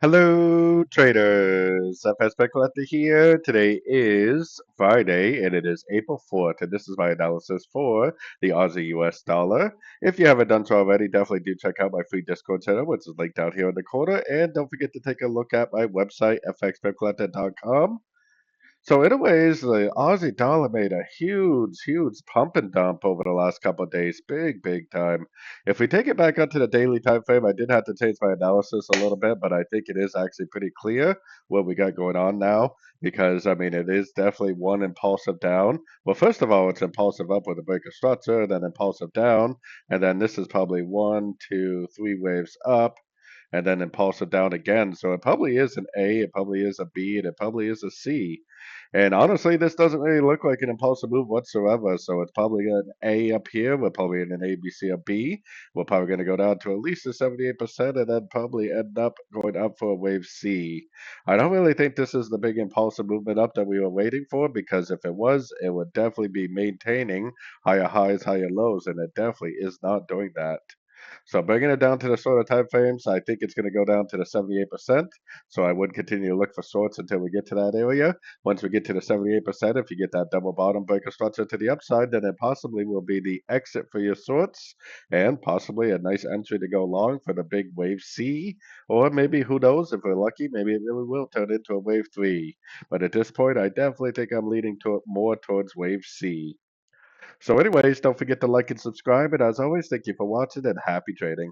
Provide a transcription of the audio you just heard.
Hello, traders. FX Pip Collector here. Today is Friday, and it is April 4th, and this is my analysis for the Aussie US dollar. If you haven't done so already, definitely do check out my free Discord channel, which is linked down here in the corner, and don't forget to take a look at my website, fxpipcollector.com. So, anyways, the Aussie dollar made a huge pump and dump over the last couple of days. Big time. If we take it back up to the daily time frame, I did have to change my analysis a little bit, but I think it is actually pretty clear what we got going on now because, I mean, it is definitely one impulsive down. Well, first of all, it's impulsive up with a break of structure, then impulsive down, and then this is probably one, two, three waves up and then impulsive down again. So it probably is an A, it probably is a B, and it probably is a C. And honestly, this doesn't really look like an impulsive move whatsoever. So it's probably an A up here. We're probably in an A, B, C, or B. We're probably going to go down to at least a 78% and then probably end up going up for a wave C. I don't really think this is the big impulsive movement up that we were waiting for because if it was, it would definitely be maintaining higher highs, higher lows, and it definitely is not doing that. So bringing it down to the shorter time frames, I think it's going to go down to the 78%. So I would continue to look for shorts until we get to that area. Once we get to the 78%, if you get that double bottom breaker structure to the upside, then it possibly will be the exit for your shorts and possibly a nice entry to go long for the big wave C. Or maybe, who knows, if we're lucky, maybe it really will turn into a wave 3. But at this point, I definitely think I'm leaning to more towards wave C. So anyways, don't forget to like and subscribe. And as always, thank you for watching and happy trading.